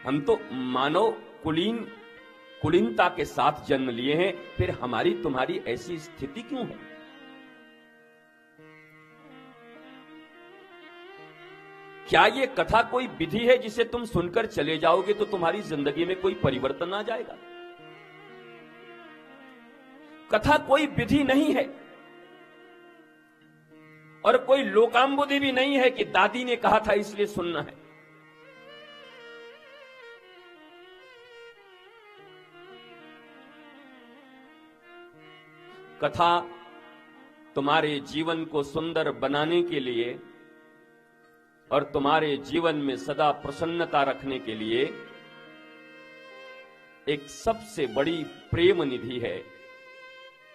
हम तो मानव कुलीनता के साथ जन्म लिए हैं, फिर हमारी तुम्हारी ऐसी स्थिति क्यों है? क्या ये कथा कोई विधि है जिसे तुम सुनकर चले जाओगे तो तुम्हारी जिंदगी में कोई परिवर्तन आ जाएगा? कथा कोई विधि नहीं है और कोई लोकांबुधि भी नहीं है कि दादी ने कहा था इसलिए सुनना है। कथा तुम्हारे जीवन को सुंदर बनाने के लिए और तुम्हारे जीवन में सदा प्रसन्नता रखने के लिए एक सबसे बड़ी प्रेम निधि है,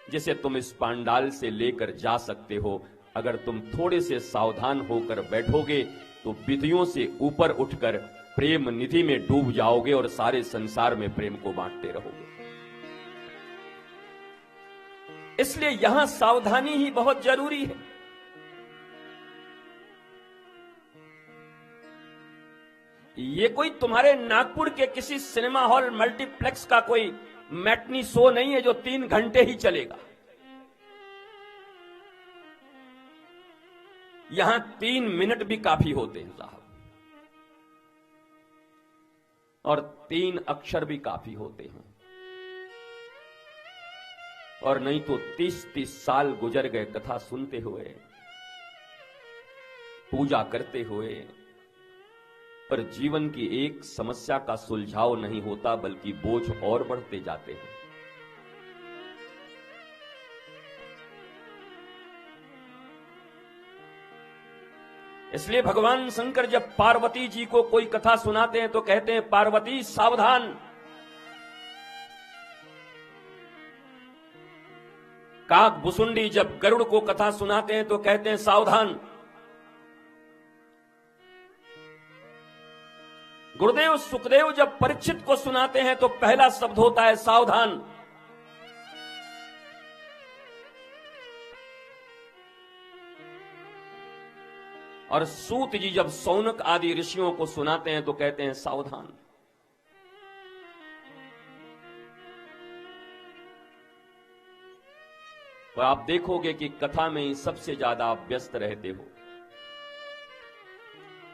जिसे तुम इस पांडाल से लेकर जा सकते हो। अगर तुम थोड़े से सावधान होकर बैठोगे तो विधियों से ऊपर उठकर प्रेम निधि में डूब जाओगे और सारे संसार में प्रेम को बांटते रहोगे। इसलिए यहां सावधानी ही बहुत जरूरी है। ये कोई तुम्हारे नागपुर के किसी सिनेमा हॉल मल्टीप्लेक्स का कोई मैटनी शो नहीं है जो 3 घंटे ही चलेगा। यहां 3 मिनट भी काफी होते हैं साहब, और 3 अक्षर भी काफी होते हैं, और नहीं तो 30-30 साल गुजर गए कथा सुनते हुए, पूजा करते हुए, पर जीवन की एक समस्या का सुलझाव नहीं होता, बल्कि बोझ और बढ़ते जाते हैं। इसलिए भगवान शंकर जब पार्वती जी को कोई कथा सुनाते हैं तो कहते हैं, पार्वती सावधान। काक भुसुंडी जब गरुड़ को कथा सुनाते हैं तो कहते हैं सावधान। गुरुदेव सुखदेव जब परीक्षित को सुनाते हैं तो पहला शब्द होता है सावधान। और सूत जी जब सौनक आदि ऋषियों को सुनाते हैं तो कहते हैं सावधान। और आप देखोगे कि कथा में ही सबसे ज्यादा आप व्यस्त रहते हो।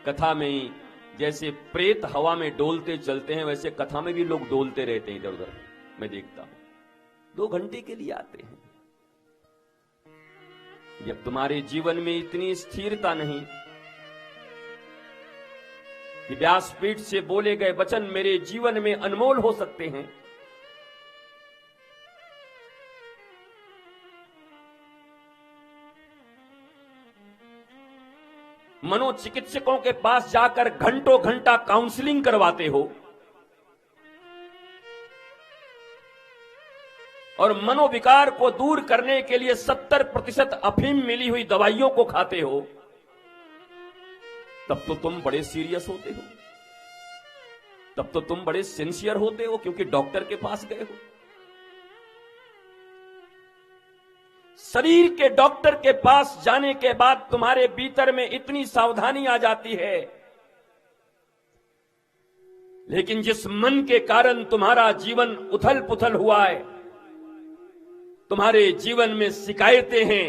कथा में ही जैसे प्रेत हवा में डोलते चलते हैं, वैसे कथा में भी लोग डोलते रहते हैं इधर उधर। मैं देखता हूं 2 घंटे के लिए आते हैं। जब तुम्हारे जीवन में इतनी स्थिरता नहीं कि व्यासपीठ से बोले गए वचन मेरे जीवन में अनमोल हो सकते हैं, मनोचिकित्सकों के पास जाकर घंटों घंटा काउंसलिंग करवाते हो और मनोविकार को दूर करने के लिए 70% अफीम मिली हुई दवाइयों को खाते हो, तब तो तुम बड़े सीरियस होते हो, तब तो तुम बड़े सिंसियर होते हो, क्योंकि डॉक्टर के पास गए हो। शरीर के डॉक्टर के पास जाने के बाद तुम्हारे भीतर में इतनी सावधानी आ जाती है, लेकिन जिस मन के कारण तुम्हारा जीवन उथल पुथल हुआ है, तुम्हारे जीवन में शिकायतें हैं,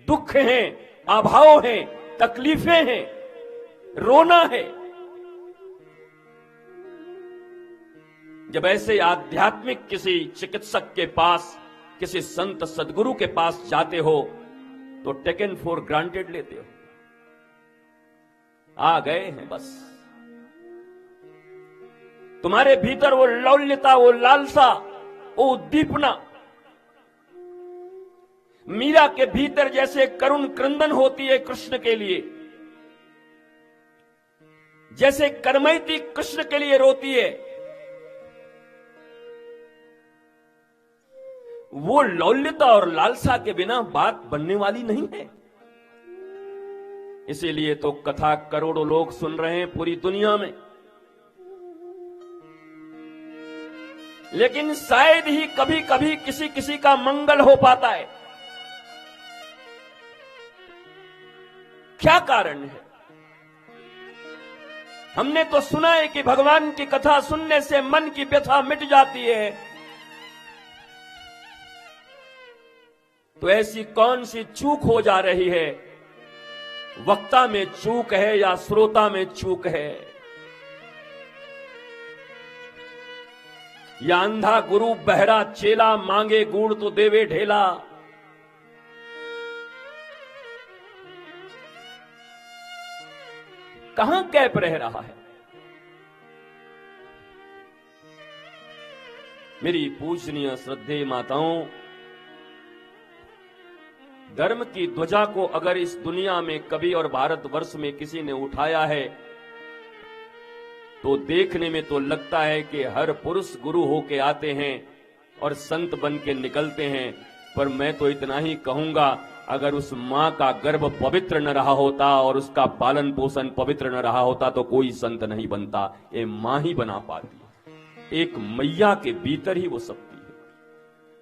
दुख हैं, अभाव हैं, तकलीफें हैं, रोना है, जब ऐसे आध्यात्मिक किसी चिकित्सक के पास, किसी संत सदगुरु के पास जाते हो तो टेकन फॉर ग्रांटेड लेते हो। आ गए हैं बस। तुम्हारे भीतर वो लौल्यता, वो लालसा, वो उद्दीपना, मीरा के भीतर जैसे करुण क्रंदन होती है कृष्ण के लिए, जैसे करमैती कृष्ण के लिए रोती है, वो लौल्यता और लालसा के बिना बात बनने वाली नहीं है। इसीलिए तो कथा करोड़ों लोग सुन रहे हैं पूरी दुनिया में, लेकिन शायद ही कभी कभी किसी किसी का मंगल हो पाता है। क्या कारण है? हमने तो सुना है कि भगवान की कथा सुनने से मन की व्यथा मिट जाती है। तो ऐसी कौन सी चूक हो जा रही है? वक्ता में चूक है या श्रोता में चूक है? या अंधा गुरु बहरा चेला, मांगे गुड़ तो देवे ढेला। कहां गैप रह रहा है? मेरी पूजनीय श्रद्धेय माताओं, धर्म की ध्वजा को अगर इस दुनिया में कभी और भारतवर्ष में किसी ने उठाया है तो देखने में तो लगता है कि हर पुरुष गुरु होके आते हैं और संत बन के निकलते हैं। पर मैं तो इतना ही कहूंगा, अगर उस मां का गर्भ पवित्र न रहा होता और उसका पालन पोषण पवित्र न रहा होता तो कोई संत नहीं बनता। ये मां ही बना पाती। एक मैया के भीतर ही वो शक्ति